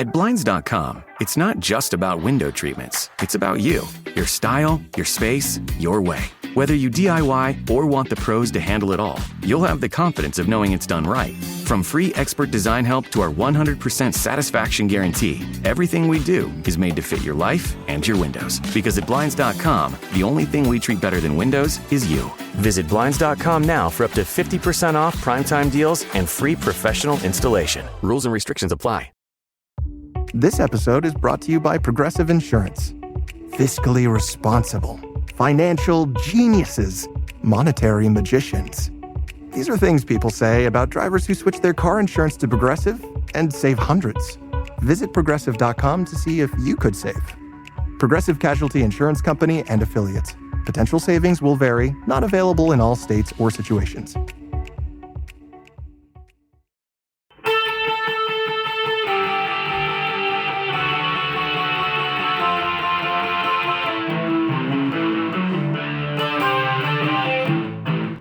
At Blinds.com, it's not just about window treatments. It's about you, your style, your space, your way. Whether you DIY or want the pros to handle it all, you'll have the confidence of knowing it's done right. From free expert design help to our 100% satisfaction guarantee, everything we do is made to fit your life and your windows. Because at Blinds.com, the only thing we treat better than windows is you. Visit Blinds.com now for up to 50% off primetime deals and free professional installation. Rules and restrictions apply. This episode is brought to you by Progressive Insurance. Fiscally responsible, financial geniuses, monetary magicians. These are things people say about drivers who switch their car insurance to Progressive and save hundreds. Visit Progressive.com to see if you could save. Progressive Casualty Insurance Company and Affiliates. Potential savings will vary, not available in all states or situations.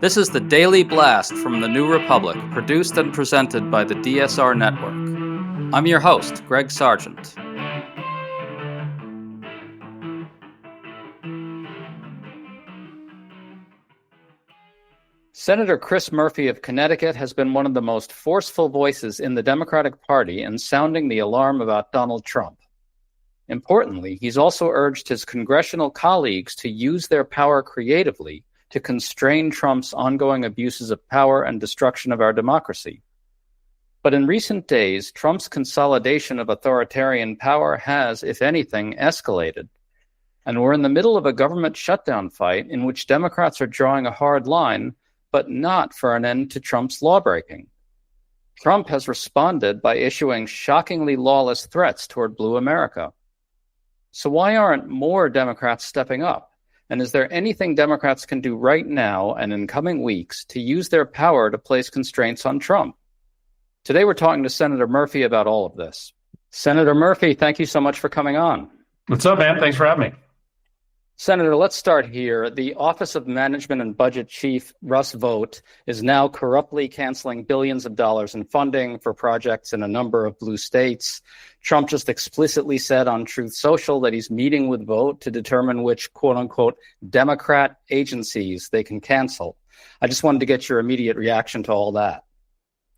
This is the Daily Blast from the New Republic, produced and presented by the DSR Network. I'm your host, Greg Sargent. Senator Chris Murphy of Connecticut has been one of the most forceful voices in the Democratic Party in sounding the alarm about Donald Trump. Importantly, he's also urged his congressional colleagues to use their power creatively to constrain Trump's ongoing abuses of power and destruction of our democracy. But in recent days, Trump's consolidation of authoritarian power has, if anything, escalated. And we're in the middle of a government shutdown fight in which Democrats are drawing a hard line, but not for an end to Trump's lawbreaking. Trump has responded by issuing shockingly lawless threats toward Blue America. So why aren't more Democrats stepping up? And is there anything Democrats can do right now and in coming weeks to use their power to place constraints on Trump? Today, we're talking to Senator Murphy about all of this. Senator Murphy, thank you so much for coming on. What's up, man? Thanks for having me. Senator, let's start here. The Office of Management and Budget Chief, Russ Vought, is now corruptly canceling billions of dollars in funding for projects in a number of blue states. Trump just explicitly said on Truth Social that he's meeting with Vought to determine which, quote-unquote, Democrat agencies they can cancel. I just wanted to get your immediate reaction to all that.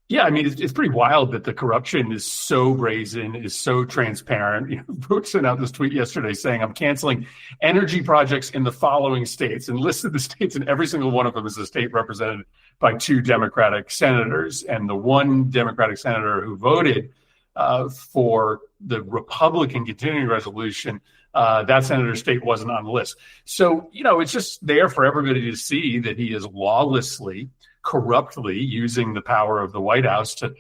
Yeah, I mean, it's pretty wild that the corruption is so brazen, is so transparent. Vought sent out this tweet yesterday saying, I'm canceling energy projects in the following states, and listed the states, and every single one of them is a state represented by two Democratic senators. And the one Democratic senator who voted for the Republican continuing resolution, that senator's state wasn't on the list. So, it's just there for everybody to see that he is lawlessly, corruptly using the power of the White House to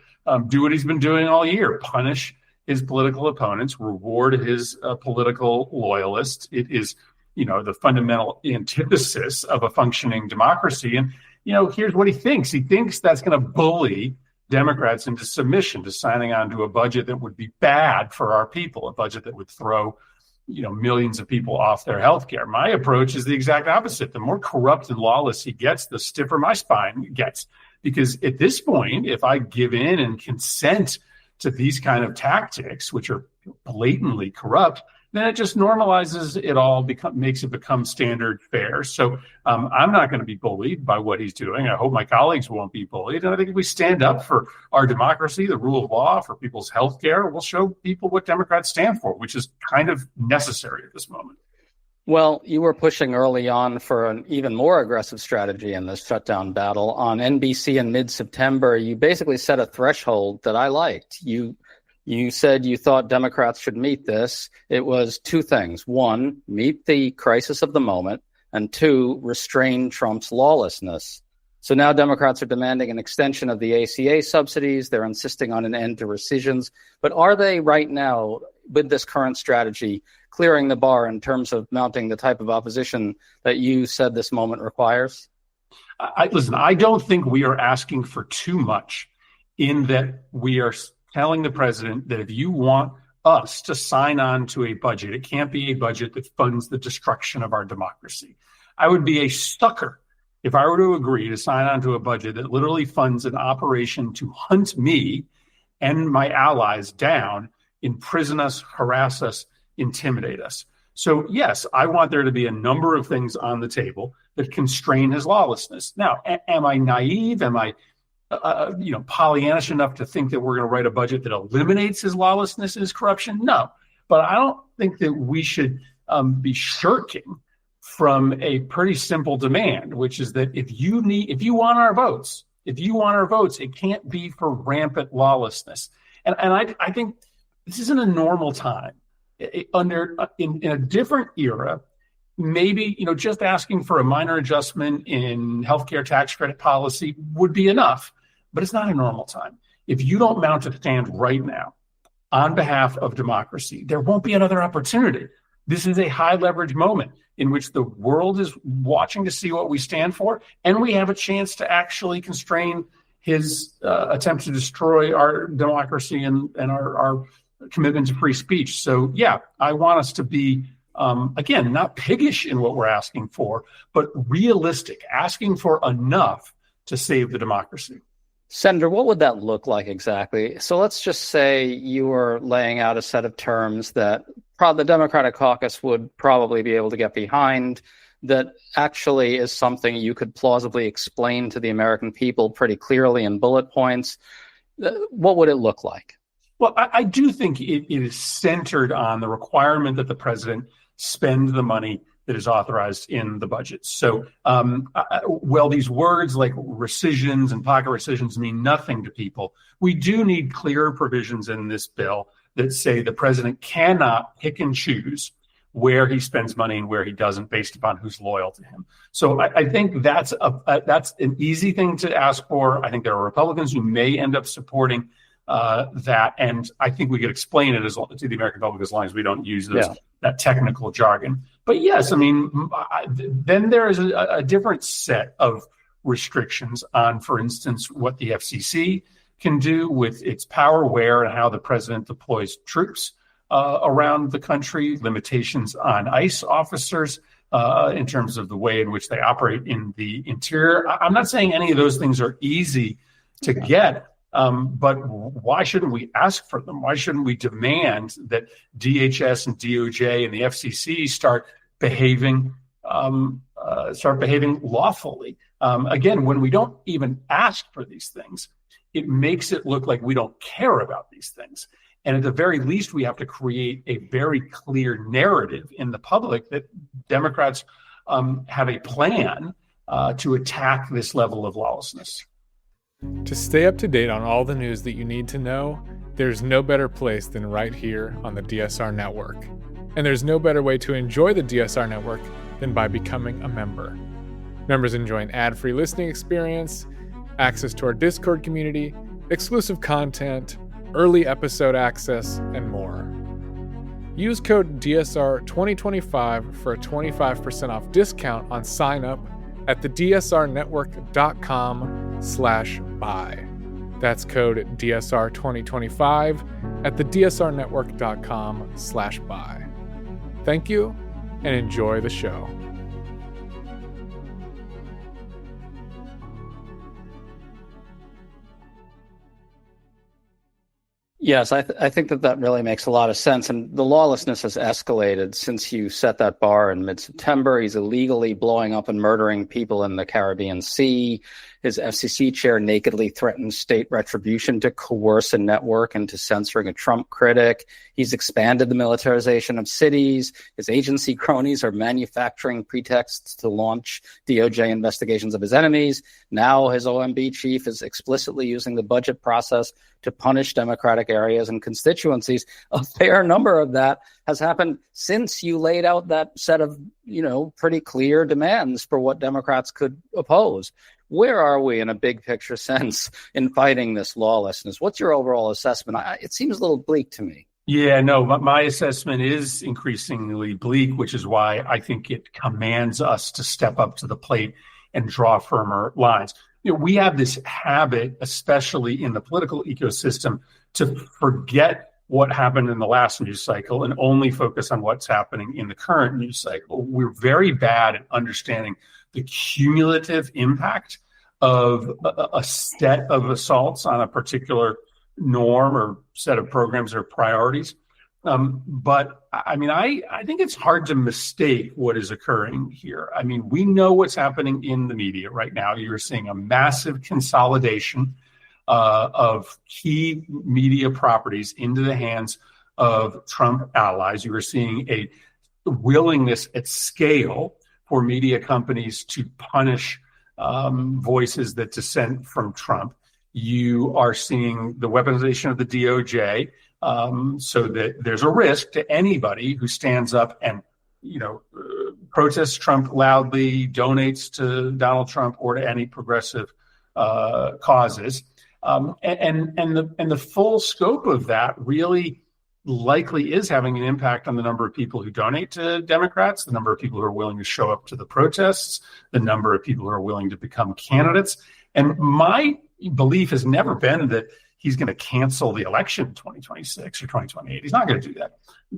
do what he's been doing all year, punish his political opponents, reward his political loyalists. It is, the fundamental antithesis of a functioning democracy. And, here's what he thinks. He thinks that's going to bully Democrats into submission, to signing on to a budget that would be bad for our people, a budget that would throw millions of people off their health care. My approach is the exact opposite. The more corrupt and lawless he gets, the stiffer my spine gets. Because at this point, if I give in and consent to these kind of tactics, which are blatantly corrupt, then it just normalizes it all, makes it become standard fare. So I'm not going to be bullied by what he's doing. I hope my colleagues won't be bullied. And I think if we stand up for our democracy, the rule of law, for people's health care, we'll show people what Democrats stand for, which is kind of necessary at this moment. Well, you were pushing early on for an even more aggressive strategy in this shutdown battle. On NBC in mid-September, you basically set a threshold that I liked. You said you thought Democrats should meet this. It was two things. One, meet the crisis of the moment, and two, restrain Trump's lawlessness. So now Democrats are demanding an extension of the ACA subsidies. They're insisting on an end to rescissions. But are they right now, with this current strategy, clearing the bar in terms of mounting the type of opposition that you said this moment requires? Listen, I don't think we are asking for too much in that we are telling the president that if you want us to sign on to a budget, it can't be a budget that funds the destruction of our democracy. I would be a sucker if I were to agree to sign on to a budget that literally funds an operation to hunt me and my allies down imprison us, harass us, intimidate us. So yes, I want there to be a number of things on the table that constrain his lawlessness. Now, am I naive? Am I Pollyannish enough to think that we're going to write a budget that eliminates his lawlessness and his corruption? No, but I don't think that we should be shirking from a pretty simple demand, which is that if you want our votes, it can't be for rampant lawlessness. And I think this isn't a normal time. In a different era, maybe just asking for a minor adjustment in healthcare tax credit policy would be enough, but it's not a normal time. If you don't mount a stand right now on behalf of democracy, there won't be another opportunity. This is a high leverage moment in which the world is watching to see what we stand for, and we have a chance to actually constrain his attempt to destroy our democracy and our commitment to free speech. So, yeah, I want us to be, again, not piggish in what we're asking for, but realistic, asking for enough to save the democracy. Senator, what would that look like exactly? So let's just say you were laying out a set of terms that the Democratic caucus would probably be able to get behind, that actually is something you could plausibly explain to the American people pretty clearly in bullet points. What would it look like? Well, I do think it is centered on the requirement that the president spend the money that is authorized in the budget. So, these words like rescissions and pocket rescissions mean nothing to people. We do need clearer provisions in this bill that say the president cannot pick and choose where he spends money and where he doesn't based upon who's loyal to him. So I think that's an easy thing to ask for. I think there are Republicans who may end up supporting that, and I think we could explain it to the American public as long as we don't use that technical jargon. But yes, I mean, then there is a different set of restrictions on, for instance, what the FCC can do with its power, where and how the president deploys troops around the country, limitations on ICE officers in terms of the way in which they operate in the interior. I'm not saying any of those things are easy to get. But why shouldn't we ask for them? Why shouldn't we demand that DHS and DOJ and the FCC start behaving lawfully? Again, when we don't even ask for these things, it makes it look like we don't care about these things. And at the very least, we have to create a very clear narrative in the public that Democrats have a plan to attack this level of lawlessness. To stay up to date on all the news that you need to know, there's no better place than right here on the DSR Network. And there's no better way to enjoy the DSR Network than by becoming a member. Members enjoy an ad-free listening experience, access to our Discord community, exclusive content, early episode access, and more. Use code DSR2025 for a 25% off discount on sign-up at thedsrnetwork.com/buy. That's code DSR2025 at thedsrnetwork.com/buy. Thank you and enjoy the show. Yes, I think that really makes a lot of sense. And the lawlessness has escalated since you set that bar in mid-September. He's illegally blowing up and murdering people in the Caribbean Sea. His FCC chair nakedly threatens state retribution to coerce a network into censoring a Trump critic. He's expanded the militarization of cities. His agency cronies are manufacturing pretexts to launch DOJ investigations of his enemies. Now his OMB chief is explicitly using the budget process to punish Democratic areas and constituencies. A fair number of that has happened since you laid out that set of, pretty clear demands for what Democrats could oppose. Where are we in a big picture sense in fighting this lawlessness? What's your overall assessment? It seems a little bleak to me. Yeah, no, my assessment is increasingly bleak, which is why I think it commands us to step up to the plate and draw firmer lines. We have this habit, especially in the political ecosystem, to forget what happened in the last news cycle and only focus on what's happening in the current news cycle. We're very bad at understanding the cumulative impact of a set of assaults on a particular norm or set of programs or priorities. But I mean, I think it's hard to mistake what is occurring here. I mean, we know what's happening in the media right now. You're seeing a massive consolidation of key media properties into the hands of Trump allies. You are seeing a willingness at scale for media companies to punish voices that dissent from Trump. You are seeing the weaponization of the DOJ, so that there's a risk to anybody who stands up and, protests Trump loudly, donates to Donald Trump or to any progressive causes. And the full scope of that really likely is having an impact on the number of people who donate to Democrats, the number of people who are willing to show up to the protests, the number of people who are willing to become candidates. And my belief has never been that he's going to cancel the election in 2026 or 2028. He's not going to do that.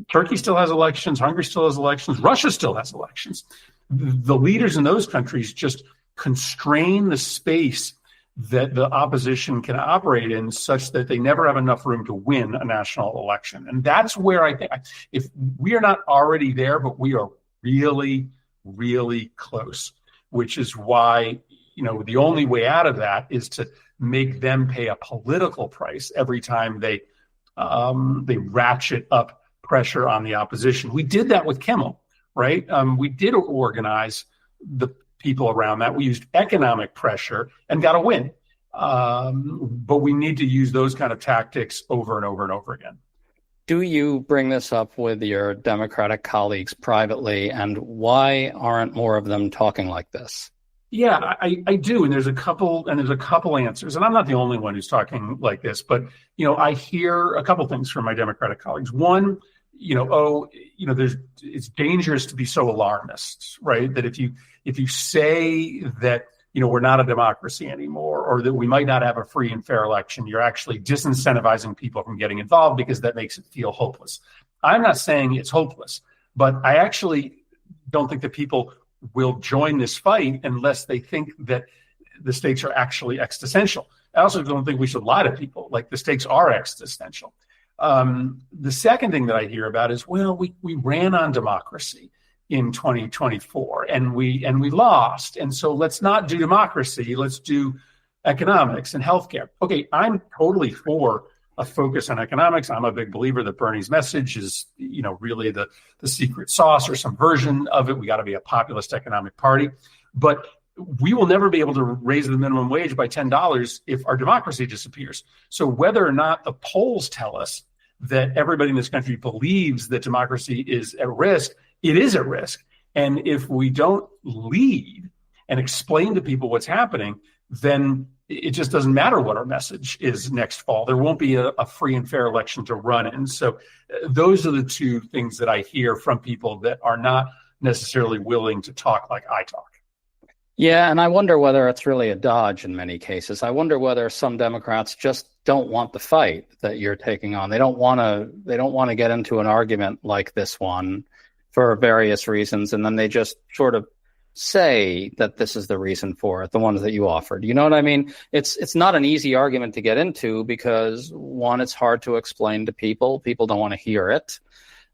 Turkey still has elections. Hungary still has elections. Russia still has elections. The leaders in those countries just constrain the space that the opposition can operate in such that they never have enough room to win a national election. And that's where I think, if we are not already there, but we are really, really close, which is why, the only way out of that is to make them pay a political price every time they ratchet up pressure on the opposition. We did that with Kimmel, right? We did organize the people around that. We used economic pressure and got a win. But we need to use those kind of tactics over and over and over again. Do you bring this up with your Democratic colleagues privately, and why aren't more of them talking like this? Yeah, I do. And there's a couple answers. And I'm not the only one who's talking like this, but, I hear a couple things from my Democratic colleagues. One, it's dangerous to be so alarmist, right? That if you say that, we're not a democracy anymore, or that we might not have a free and fair election, you're actually disincentivizing people from getting involved because that makes it feel hopeless. I'm not saying it's hopeless, but I actually don't think that people will join this fight unless they think that the stakes are actually existential. I also don't think we should lie to people. Like, the stakes are existential. The second thing that I hear about is, we ran on democracy in 2024 and we lost. And so let's not do democracy. Let's do economics and healthcare. Okay, I'm totally for a focus on economics. I'm a big believer that Bernie's message is, really the secret sauce or some version of it. We got to be a populist economic party. But we will never be able to raise the minimum wage by $10 if our democracy disappears. So whether or not the polls tell us that everybody in this country believes that democracy is at risk, it is at risk. And if we don't lead and explain to people what's happening, then it just doesn't matter what our message is next fall. There won't be a free and fair election to run in. So those are the two things that I hear from people that are not necessarily willing to talk like I talk. Yeah, and I wonder whether it's really a dodge in many cases. I wonder whether some Democrats just don't want the fight that you're taking on. They don't want to get into an argument like this one for various reasons, and then they just sort of say that this is the reason for it, the ones that you offered. You know what I mean? It's not an easy argument to get into because, one, it's hard to explain to people. People don't want to hear it.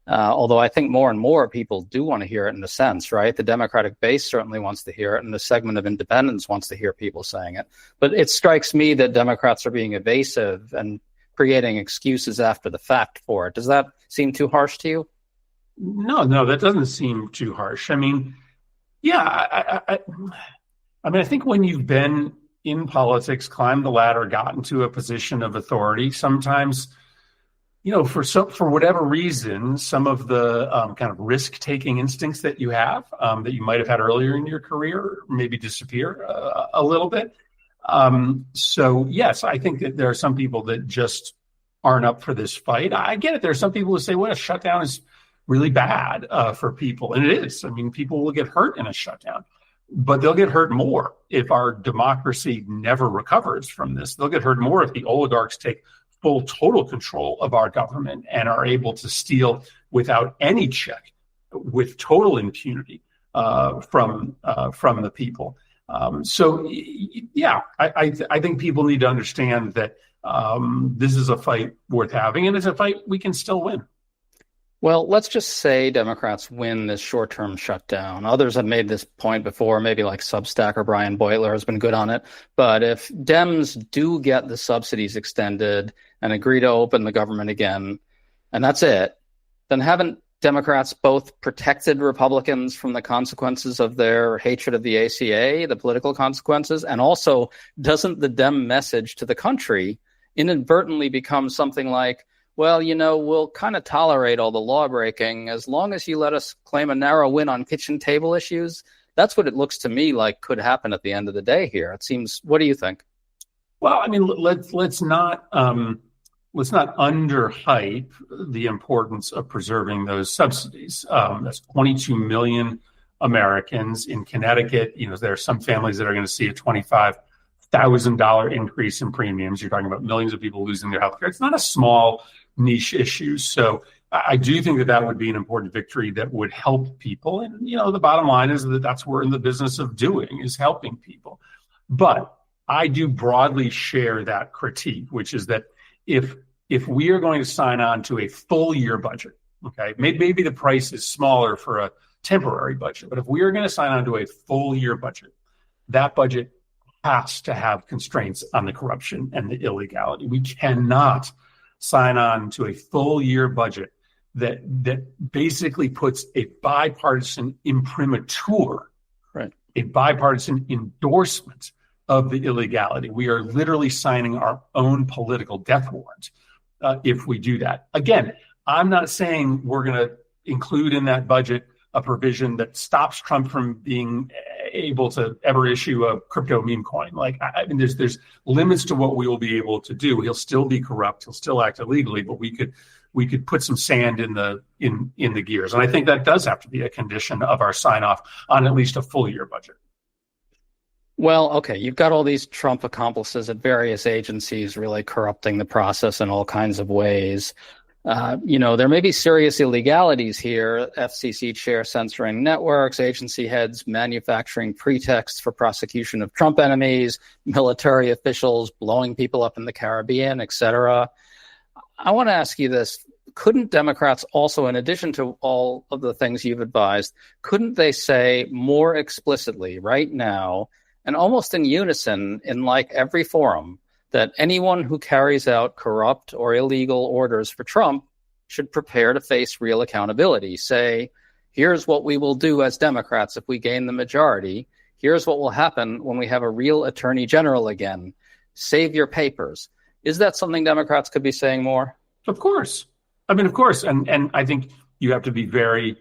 Although I think more and more people do want to hear it in a sense, right? The Democratic base certainly wants to hear it, and the segment of independents wants to hear people saying it. But it strikes me that Democrats are being evasive and creating excuses after the fact for it. Does that seem too harsh to you? No, that doesn't seem too harsh. I mean, yeah, I think when you've been in politics, climbed the ladder, gotten to a position of authority, sometimes, for whatever reason, some of the kind of risk-taking instincts that you have, that you might have had earlier in your career, maybe disappear a little bit. So, yes, I think that there are some people that just aren't up for this fight. I get it. There are some people who say, well, a shutdown is really bad for people. And it is. I mean, people will get hurt in a shutdown, but they'll get hurt more if our democracy never recovers from this. They'll get hurt more if the oligarchs take full total control of our government and are able to steal without any check, with total impunity from the people. So, yeah, I think people need to understand that This is a fight worth having, and it's a fight we can still win. Well, let's just say Democrats win this short-term shutdown. Others have made this point before, maybe like Substack or Brian Beutler has been good on it. But if Dems do get the subsidies extended and agree to open the government again, and that's it, then haven't Democrats both protected Republicans from the consequences of their hatred of the ACA, the political consequences, and also doesn't the Dem message to the country inadvertently become something like, well, we'll kind of tolerate all the law breaking as long as you let us claim a narrow win on kitchen table issues? That's what it looks to me like could happen at the end of the day here. It seems. What do you think? Well, I mean, let's not underhype the importance of preserving those subsidies. That's 22 million Americans in Connecticut. There are some families that are going to see a $25,000 increase in premiums. You're talking about millions of people losing their health care. It's not a small niche issue. So I do think that would be an important victory that would help people. And, the bottom line is that that's what we're in the business of doing, is helping people. But I do broadly share that critique, which is that if we are going to sign on to a full year budget, okay, maybe the price is smaller for a temporary budget, but if we are going to sign on to a full year budget, that budget has to have constraints on the corruption and the illegality. We cannot sign on to a full year budget that basically puts a bipartisan imprimatur, right, a bipartisan endorsement of the illegality. We are literally signing our own political death warrant if we do that. Again, I'm not saying we're going to include in that budget a provision that stops Trump from being able to ever issue a crypto meme coin. I mean, there's limits to what we will be able to do. He'll still be corrupt. He'll still act illegally, but we could put some sand in the gears. And I think that does have to be a condition of our sign off on at least a full year budget. Well, okay, you've got all these Trump accomplices at various agencies really corrupting the process in all kinds of ways. There may be serious illegalities here. FCC chair censoring networks, agency heads manufacturing pretexts for prosecution of Trump enemies, military officials blowing people up in the Caribbean, etc. I want to ask you this. Couldn't Democrats also, in addition to all of the things you've advised, couldn't they say more explicitly right now and almost in unison in like every forum that anyone who carries out corrupt or illegal orders for Trump should prepare to face real accountability? Say, here's what we will do as Democrats if we gain the majority. Here's what will happen when we have a real attorney general again. Save your papers. Is that something Democrats could be saying more? Of course. I mean, of course. And I think you have to be very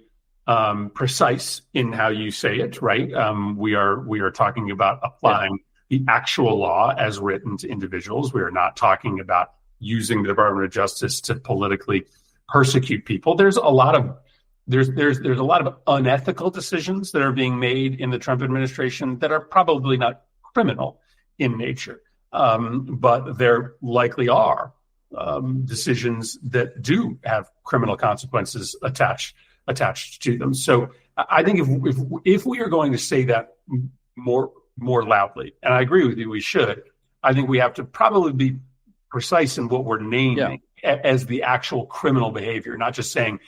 precise in how you say it, right? We are talking about applying the actual law as written to individuals. We are not talking about using the Department of Justice to politically persecute people. There's a lot of unethical decisions that are being made in the Trump administration that are probably not criminal in nature, but there likely are decisions that do have criminal consequences attached to them. So I think if we are going to say that more loudly, and I agree with you, we should, I think we have to probably be precise in what we're naming as the actual criminal behavior, not just saying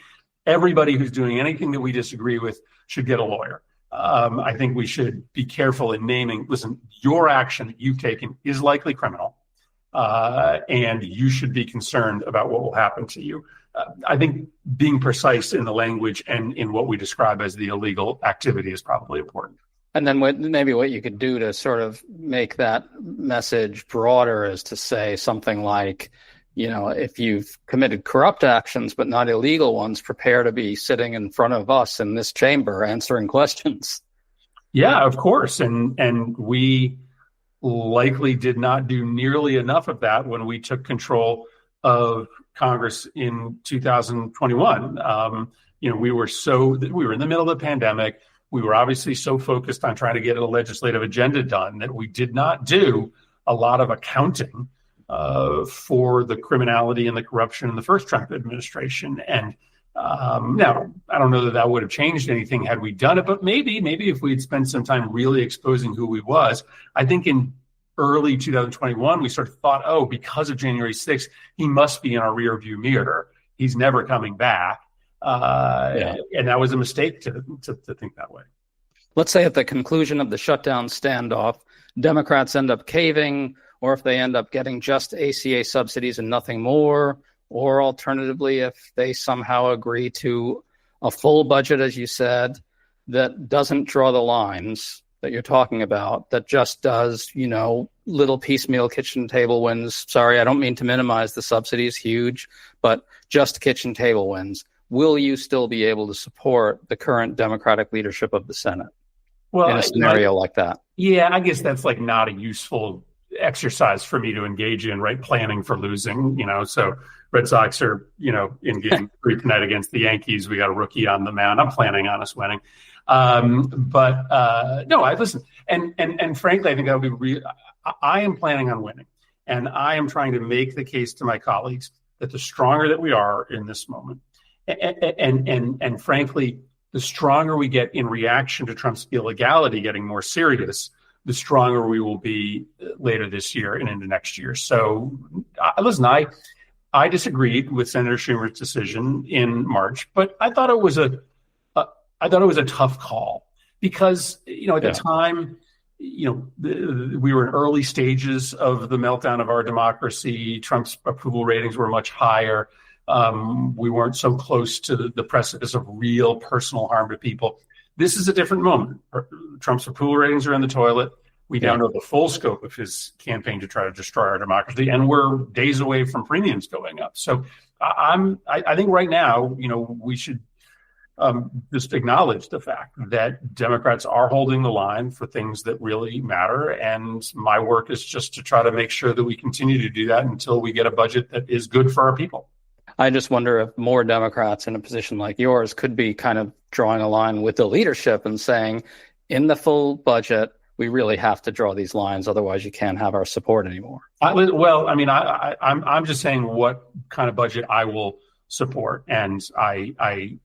everybody who's doing anything that we disagree with should get a lawyer. I think we should be careful in naming, listen, your action that you've taken is likely criminal, and you should be concerned about what will happen to you. I think being precise in the language and in what we describe as the illegal activity is probably important. And then maybe what you could do to sort of make that message broader is to say something like, if you've committed corrupt actions but not illegal ones, prepare to be sitting in front of us in this chamber answering questions. Yeah, of course. And we likely did not do nearly enough of that when we took control of Congress in 2021. We were in the middle of the pandemic. We were obviously so focused on trying to get a legislative agenda done that we did not do a lot of accounting for the criminality and the corruption in the first Trump administration. And now, I don't know that would have changed anything had we done it, but maybe if we'd spent some time really exposing who we was. I think in early 2021, we sort of thought, oh, because of January 6th, he must be in our rearview mirror. He's never coming back. And that was a mistake to think that way. Let's say at the conclusion of the shutdown standoff, Democrats end up caving, or if they end up getting just ACA subsidies and nothing more, or alternatively, if they somehow agree to a full budget, as you said, that doesn't draw the lines that you're talking about, that just does, little piecemeal kitchen table wins. Sorry, I don't mean to minimize the subsidies, huge, but just kitchen table wins. Will you still be able to support the current Democratic leadership of the Senate in a scenario like that? Yeah, I guess that's like not a useful exercise for me to engage in, right? Planning for losing, so Red Sox are, in game 3 tonight against the Yankees. We got a rookie on the mound. I'm planning on us winning. But I listen. And frankly, I think that would be real. I am planning on winning. And I am trying to make the case to my colleagues that the stronger that we are in this moment, and frankly, the stronger we get in reaction to Trump's illegality getting more serious, the stronger we will be later this year and into next year. So, listen, I disagreed with Senator Schumer's decision in March, but I thought it was a tough call because at the time, we were in early stages of the meltdown of our democracy. Trump's approval ratings were much higher. We weren't so close to the precipice of real personal harm to people. This is a different moment. Trump's approval ratings are in the toilet. We now know the full scope of his campaign to try to destroy our democracy, and we're days away from premiums going up. So I think right now, we should just acknowledge the fact that Democrats are holding the line for things that really matter. And my work is just to try to make sure that we continue to do that until we get a budget that is good for our people. I just wonder if more Democrats in a position like yours could be kind of drawing a line with the leadership and saying, in the full budget, we really have to draw these lines. Otherwise, you can't have our support anymore. I'm just saying what kind of budget I will support. And I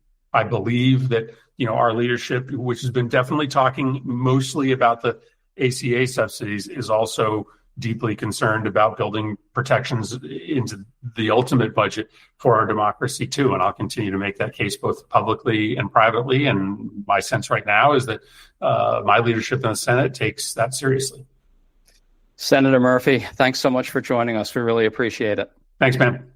believe that, our leadership, which has been definitely talking mostly about the ACA subsidies, is also deeply concerned about building protections into the ultimate budget for our democracy too. And I'll continue to make that case both publicly and privately. And my sense right now is that my leadership in the Senate takes that seriously. Senator Murphy, thanks so much for joining us. We really appreciate it. Thanks, man.